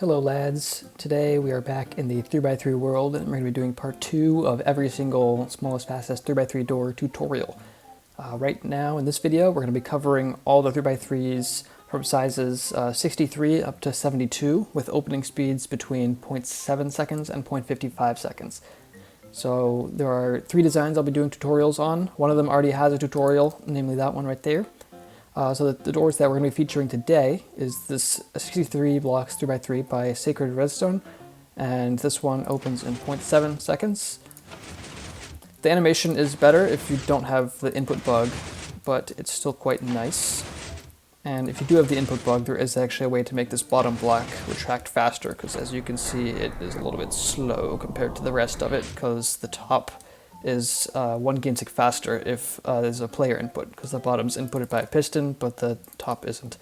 Hello lads, today we are back in the 3x3 world and we're going to be doing part 2 of every single smallest fastest 3x3 door tutorial. Right now in this video we're going to be covering all the 3x3s from sizes 63 up to 72 with opening speeds between 0.7 seconds and 0.55 seconds. So there are 3 designs I'll be doing tutorials on. One of them already has a tutorial, namely that one right there. So the doors that we're going to be featuring today is this 63 blocks 3x3 by Sacred Redstone, and this one opens in 0.7 seconds. The animation is better if you don't have the input bug, but it's still quite nice. And if you do have the input bug, there is actually a way to make this bottom block retract faster, because as you can see it is a little bit slow compared to the rest of it, because the top is 1 game tick faster if there's a player input, because the bottom's inputted by a piston, but the top isn't.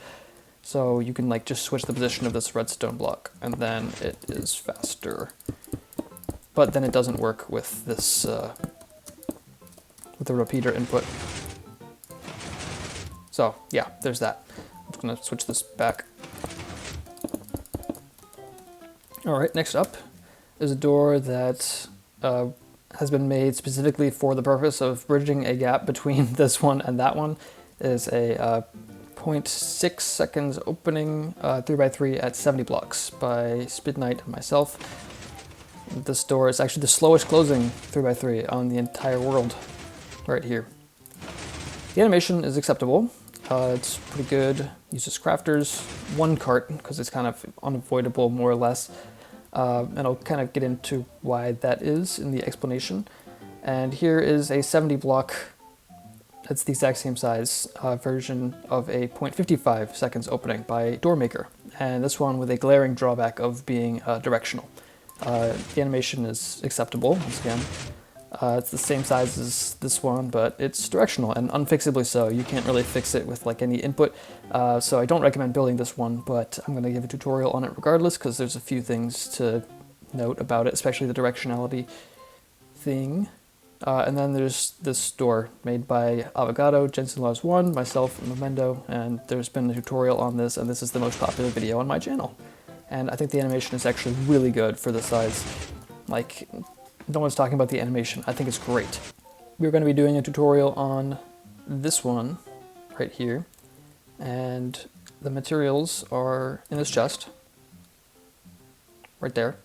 So you can like just switch the position of this redstone block, and then it is faster. But then it doesn't work with this, with the repeater input. So yeah, there's that. I'm just gonna switch this back. All right, next up is a door that has been made specifically for the purpose of bridging a gap between this one and that one. It is a 0.6 seconds opening 3x3 at 70 blocks by Speednight and myself. This door is actually the slowest closing 3x3 on the entire world, right here. The animation is acceptable. It's pretty good. Uses crafters, 1 cart, because it's kind of unavoidable more or less. And I'll kind of get into why that is in the explanation. And here is a 70 block, that's the exact same size, version of a 0.55 seconds opening by Doormaker. And this one with a glaring drawback of being directional. The animation is acceptable, once again. It's the same size as this one, but it's directional and unfixably so. You can't really fix it with like any input, so I don't recommend building this one, but I'm going to give a tutorial on it regardless because there's a few things to note about it, especially the directionality thing. And then there's this door made by Avocado, Jensen Laws 1, myself, and Memento, and there's been a tutorial on this, and this is the most popular video on my channel. And I think the animation is actually really good for the size. Like, no one's talking about the animation. I think it's great. We're going to be doing a tutorial on this one right here, and the materials are in this chest right there,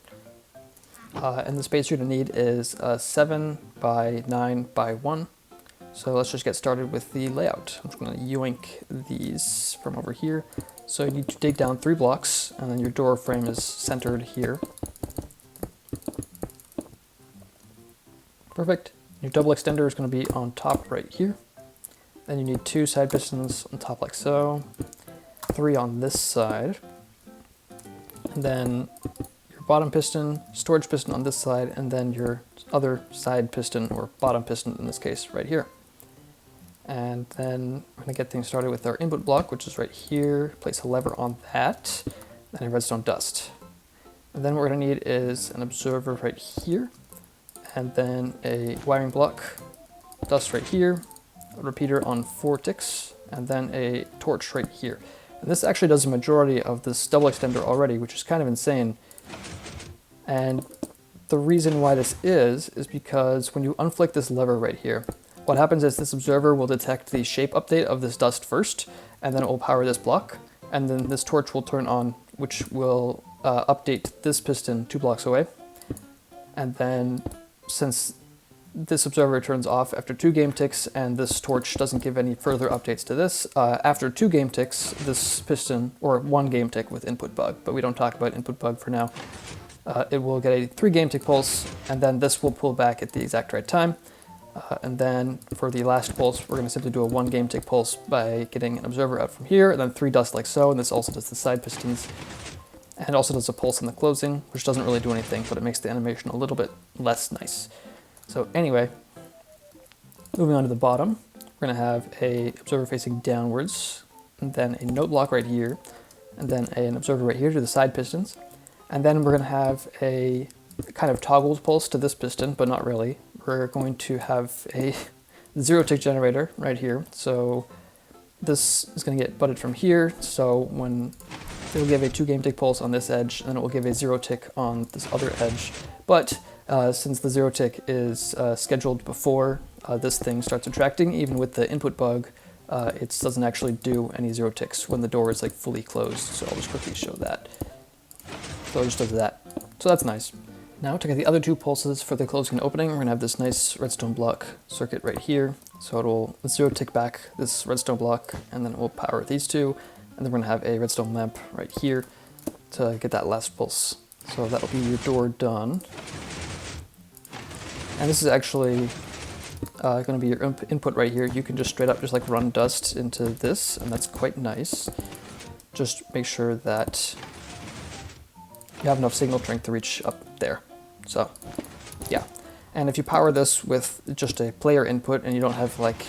and the space you're going to need is 7 by 9 by 1. So let's just get started with the layout. I'm just going to yoink these from over here. So you need to dig down 3 blocks, and then your door frame is centered here. Perfect. Your double extender is going to be on top right here. Then you need 2 side pistons on top like so, 3 on this side, and then your bottom piston, storage piston on this side, and then your other side piston, or bottom piston in this case, right here. And then we're going to get things started with our input block, which is right here. Place a lever on that, and a redstone dust. And then what we're going to need is an observer right here, and then a wiring block, dust right here, a repeater on 4 ticks, and then a torch right here. And this actually does the majority of this double extender already, which is kind of insane. And the reason why this is because when you unflick this lever right here, what happens is this observer will detect the shape update of this dust first, and then it will power this block, and then this torch will turn on, which will update this piston 2 blocks away. And then since this observer turns off after 2 game ticks and this torch doesn't give any further updates to this, after 2 game ticks, this piston, or 1 game tick with input bug, but we don't talk about input bug for now, it will get a 3 game tick pulse, and then this will pull back at the exact right time. And then for the last pulse, we're going to simply do a 1 game tick pulse by getting an observer out from here, and then 3 dust like so, and this also does the side pistons. And also does a pulse in the closing, which doesn't really do anything, but it makes the animation a little bit less nice. So anyway, moving on to the bottom, we're going to have a observer facing downwards, and then a note block right here, and then an observer right here to the side pistons. And then we're going to have a kind of toggled pulse to this piston, but not really. We're going to have a 0 tick generator right here. So this is going to get butted from here, so when It will give a 2 game tick pulse on this edge, and it will give a 0 tick on this other edge. But since the 0 tick is scheduled before this thing starts retracting, even with the input bug, it doesn't actually do any 0 ticks when the door is like fully closed. So I'll just quickly show that. So it just does that. So that's nice. Now to get the other 2 pulses for the closing and opening, we're gonna have this nice redstone block circuit right here. So it will 0 tick back this redstone block, and then it will power these 2. And then we're gonna have a redstone lamp right here to get that last pulse. So that'll be your door done. And this is actually gonna be your input right here. You can just straight up just like run dust into this, and that's quite nice. Just make sure that you have enough signal strength to reach up there. So yeah. And if you power this with just a player input and you don't have like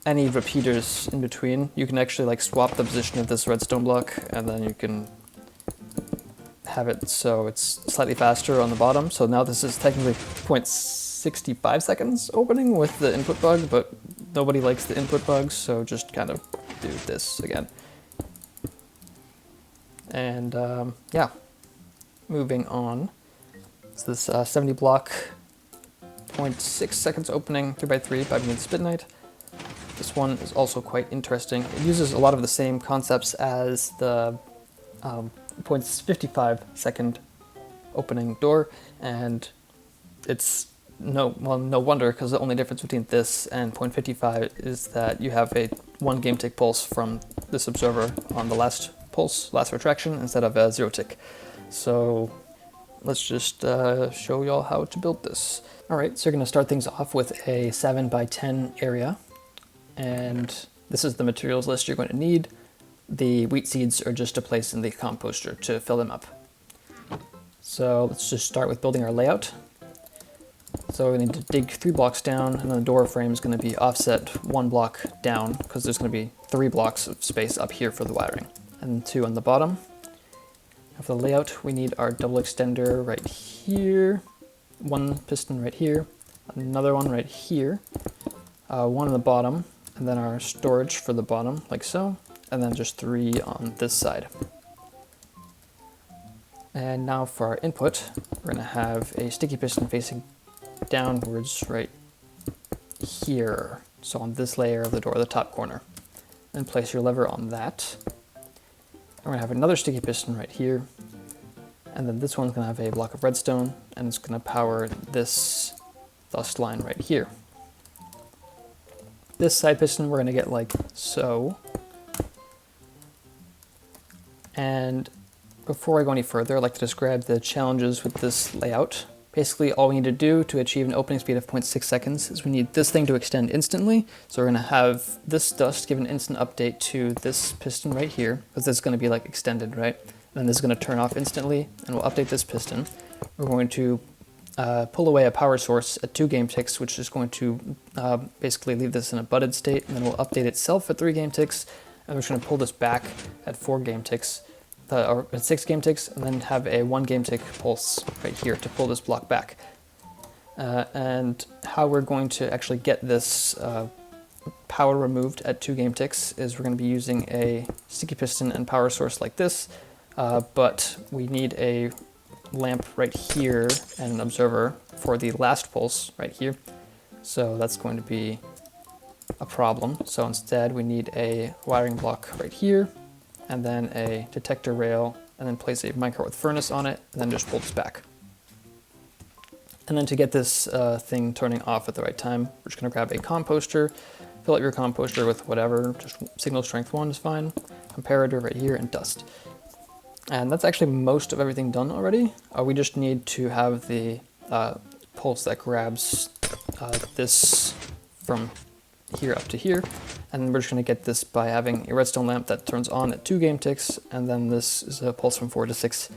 any repeaters in between, you can actually like swap the position of this redstone block, and then you can have it so it's slightly faster on the bottom. So now this is technically 0.65 seconds opening with the input bug, but nobody likes the input bugs, so just kind of do this again. And yeah, moving on. So this 70 block, 0.6 seconds opening, 3x3 by being Spit Knight. This one is also quite interesting. It uses a lot of the same concepts as the 0.55 second opening door, and it's no wonder, because the only difference between this and 0.55 is that you have a 1 game tick pulse from this observer on the last pulse, last retraction, instead of a 0 tick. So let's just show y'all how to build this. All right, so you're gonna start things off with a 7x10 area. And this is the materials list you're going to need. The wheat seeds are just to place in the composter to fill them up. So let's just start with building our layout. So we need to dig 3 blocks down, and then the door frame is going to be offset 1 block down, because there's going to be 3 blocks of space up here for the wiring, and 2 on the bottom. Now for the layout, we need our double extender right here, 1 piston right here, another one right here, 1 on the bottom, and then our storage for the bottom, like so, and then just 3 on this side. And now for our input, we're going to have a sticky piston facing downwards right here, so on this layer of the door, the top corner. Then place your lever on that. And we're going to have another sticky piston right here, and then this one's going to have a block of redstone, and it's going to power this dust line right here. This side piston we're going to get like so. And before I go any further, I'd like to describe the challenges with this layout. Basically, all we need to do to achieve an opening speed of 0.6 seconds is we need this thing to extend instantly. So we're going to have this dust give an instant update to this piston right here, because this is going to be like extended, right? And then this is going to turn off instantly, and we'll update this piston. We're going to pull away a power source at 2 game ticks, which is going to basically leave this in a butted state, and then we'll update itself at 3 game ticks, and we're just going to pull this back at 4 game ticks, or at 6 game ticks, and then have a 1 game tick pulse right here to pull this block back. And how we're going to actually get this power removed at 2 game ticks is we're going to be using a sticky piston and power source like this, but we need a lamp right here and an observer for the last pulse right here. So that's going to be a problem. So instead we need a wiring block right here, and then a detector rail, and then place a minecart with furnace on it, and then just pull this back. And then to get this thing turning off at the right time, we're just going to grab a composter, fill up your composter with whatever, just signal strength 1 is fine, comparator right here, and dust. And that's actually most of everything done already. We just need to have the pulse that grabs this from here up to here. And we're just going to get this by having a redstone lamp that turns on at 2 game ticks, and then this is a pulse from 4 to 6.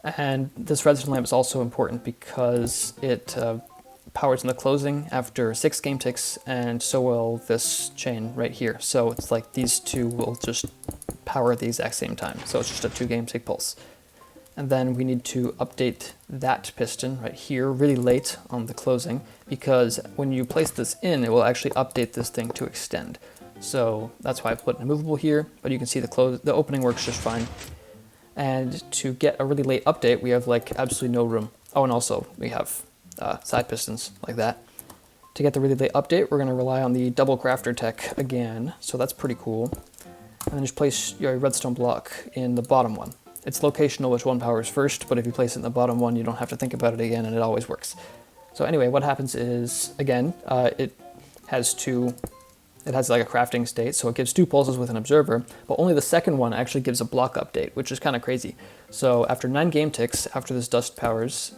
And this redstone lamp is also important because it powers in the closing after 6 game ticks, and so will this chain right here. So it's like these 2 will just power at the exact same time. So it's just a 2 game tick pulse. And then we need to update that piston right here really late on the closing, because when you place this in, it will actually update this thing to extend. So that's why I put a movable here, but you can see the opening works just fine. And to get a really late update, we have like absolutely no room. Oh, and also we have side pistons like that. To get the really late update, we're going to rely on the double crafter tech again, so that's pretty cool. And then just place your redstone block in the bottom one. It's locational which one powers first, but if you place it in the bottom one, you don't have to think about it again, and it always works. So anyway, what happens is, again, it has like a crafting state, so it gives 2 pulses with an observer, but only the second one actually gives a block update, which is kind of crazy. So after 9 game ticks, after this dust powers,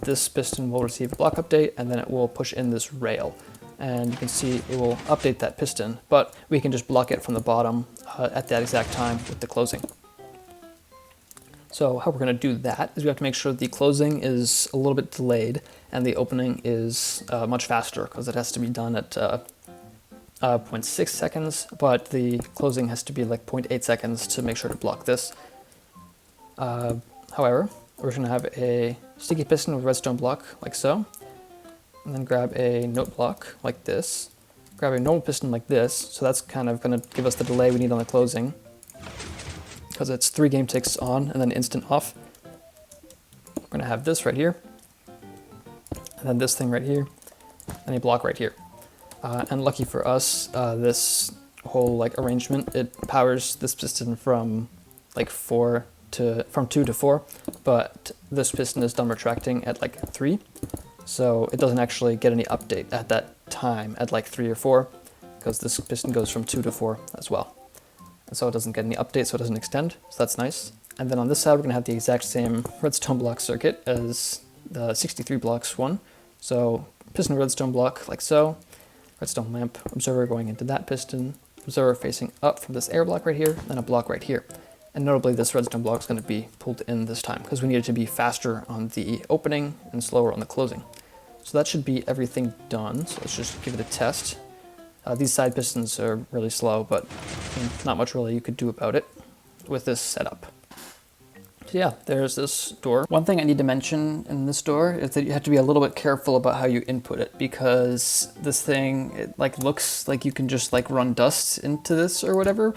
this piston will receive a block update, and then it will push in this rail. And you can see it will update that piston, but we can just block it from the bottom at that exact time with the closing. So how we're going to do that is we have to make sure the closing is a little bit delayed and the opening is much faster, because it has to be done at 0.6 seconds, but the closing has to be like 0.8 seconds to make sure to block this. However, we're going to have a sticky piston with redstone block like so, and then grab a note block like this, grab a normal piston like this, so that's kind of going to give us the delay we need on the closing, because it's 3 game ticks on and then instant off. We're going to have this right here, and then this thing right here, and a block right here. And lucky for us, this whole like arrangement, it powers this piston from like 2 to 4, but this piston is done retracting at like 3, so it doesn't actually get any update at that time at like 3 or 4, because this piston goes from 2 to 4 as well. And so it doesn't get any update, so it doesn't extend, so that's nice. And then on this side, we're gonna have the exact same redstone block circuit as the 63 blocks one. So piston redstone block like so, redstone lamp, observer going into that piston, observer facing up from this air block right here, and a block right here. And notably, this redstone block is going to be pulled in this time because we need it to be faster on the opening and slower on the closing. So that should be everything done. So let's just give it a test. These side pistons are really slow, but not much really you could do about it with this setup. So yeah, there's this door. One thing I need to mention in this door is that you have to be a little bit careful about how you input it, because this thing, it like looks like you can just like run dust into this or whatever,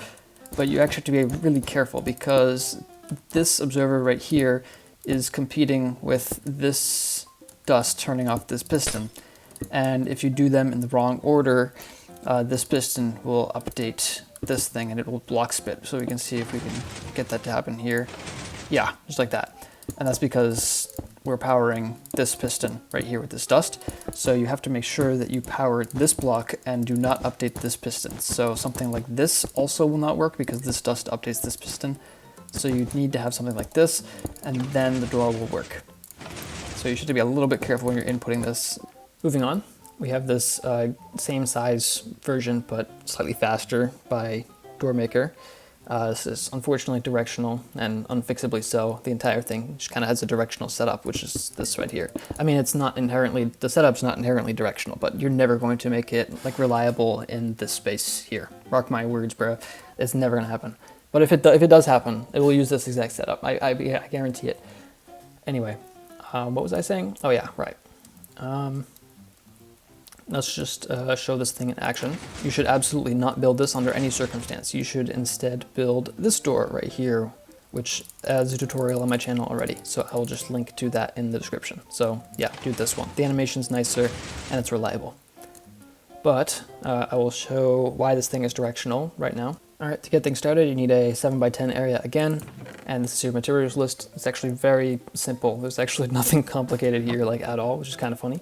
but you actually have to be really careful because this observer right here is competing with this dust turning off this piston. And if you do them in the wrong order, this piston will update this thing and it will block spit. So we can see if we can get that to happen here. Yeah, just like that. And that's because we're powering this piston right here with this dust. So you have to make sure that you power this block and do not update this piston. So something like this also will not work because this dust updates this piston. So you need to have something like this, and then the door will work. So you should be a little bit careful when you're inputting this. Moving on, we have this same size version, but slightly faster by Doormaker. This is unfortunately directional, and unfixably so. The entire thing just kind of has a directional setup, which is this right here. I mean, it's not inherently, the setup's not inherently directional, but you're never going to make it like reliable in this space here. Mark my words, bro. It's never gonna happen. But if it does happen, it will use this exact setup. I guarantee it. Anyway, what was I saying? Oh yeah, right. Let's just show this thing in action. You should absolutely not build this under any circumstance. You should instead build this door right here, which has a tutorial on my channel already. So I will just link to that in the description. So yeah, do this one. The animation's nicer and it's reliable. But I will show why this thing is directional right now. All right, to get things started, you need a 7x10 area again, and this is your materials list. It's actually very simple. There's actually nothing complicated here like at all, which is kind of funny.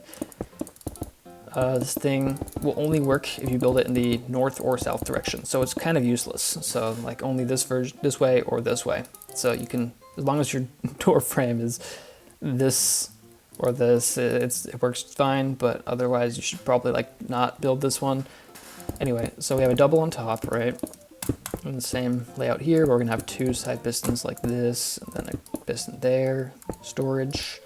This thing will only work if you build it in the north or south direction, so it's kind of useless. So like only this way or this way. So you can, as long as your door frame is this or this, it works fine, but otherwise you should probably like not build this one. Anyway, so we have a double on top, right? And the same layout here, where we're gonna have 2 side pistons like this, and then a piston there, storage,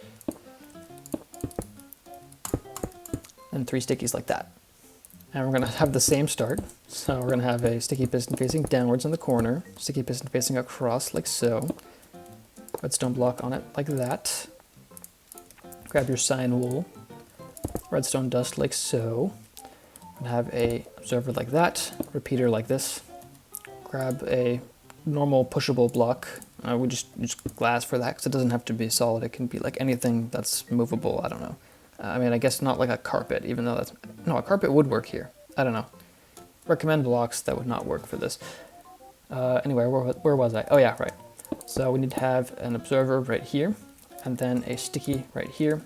and 3 stickies like that. And we're gonna have the same start. So we're gonna have a sticky piston facing downwards in the corner, sticky piston facing across like so, redstone block on it like that. Grab your cyan wool, redstone dust like so, and have a observer like that, repeater like this. Grab a normal pushable block We just use glass for that because it doesn't have to be solid. It can be like anything that's movable. I don't know. I mean, I guess not like a carpet, even though that's... No, a carpet would work here. I don't know. Recommend blocks that would not work for this. Anyway, where was I? Oh yeah, right. So we need to have an observer right here, and then a sticky right here,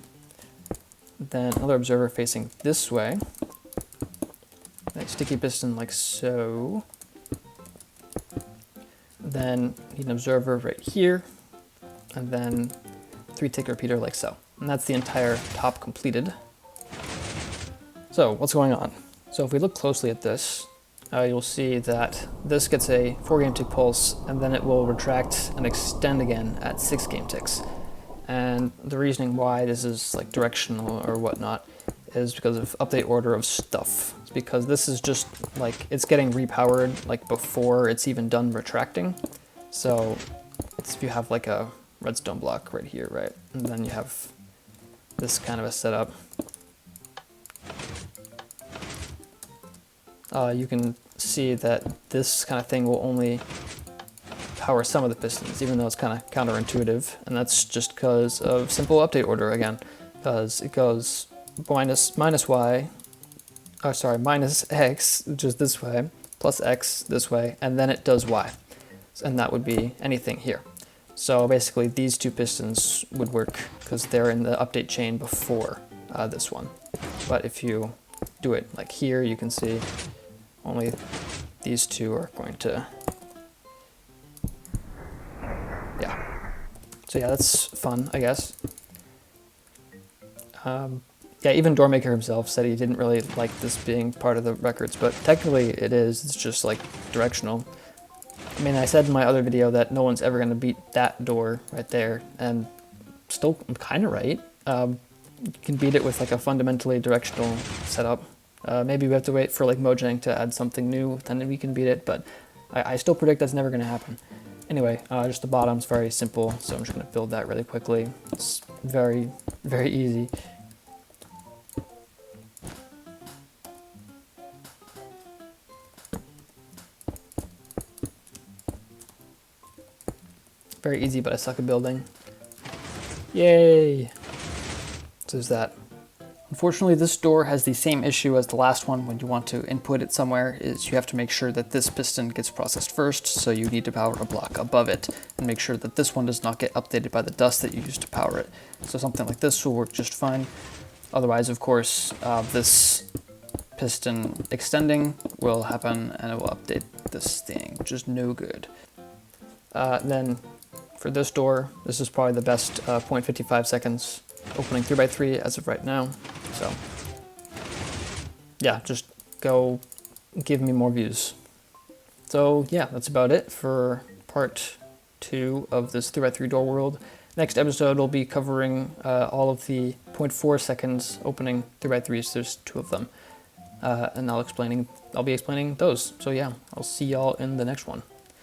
then another observer facing this way, a sticky piston like so, then need an observer right here, and then 3-tick repeater like so. And that's the entire top completed. So what's going on? So if we look closely at this, you'll see that this gets a 4 game tick pulse, and then it will retract and extend again at 6 game ticks. And the reasoning why this is like directional or whatnot is because of update order of stuff. It's because this is just like, it's getting repowered like before it's even done retracting. So it's if you have like a redstone block right here, right? And then you have this kind of a setup. You can see that this kind of thing will only power some of the pistons, even though it's kind of counterintuitive, and that's just because of simple update order again, because it goes minus x, which is this way, plus x this way, and then it does y, and that would be anything here. So basically these two pistons would work because they're in the update chain before this one. But if you do it like here, you can see only these two are going to, yeah. So yeah, that's fun, I guess. Yeah, even Doormaker himself said he didn't really like this being part of the records, but technically it is. It's just like directional. I mean, I said in my other video that no one's ever going to beat that door right there, and still I'm kind of right. You can beat it with like a fundamentally directional setup. Maybe we have to wait for like Mojang to add something new, then we can beat it, but I still predict that's never going to happen. Anyway, just the bottom's very simple, so I'm just going to build that really quickly. It's very, very easy. Very easy, but I suck at building. Yay! So there's that. Unfortunately, this door has the same issue as the last one when you want to input it somewhere, is you have to make sure that this piston gets processed first, so you need to power a block above it, and make sure that this one does not get updated by the dust that you used to power it. So something like this will work just fine. Otherwise, of course, this piston extending will happen, and it will update this thing, which is no good. Then for this door, this is probably the best 0.55 seconds opening 3x3 as of right now. So yeah, just go give me more views. So yeah, that's about it for part 2 of this 3x3 door world. Next episode will be covering all of the 0.4 seconds opening 3x3s. There's 2 of them, and I'll be explaining those. So yeah, I'll see y'all in the next one.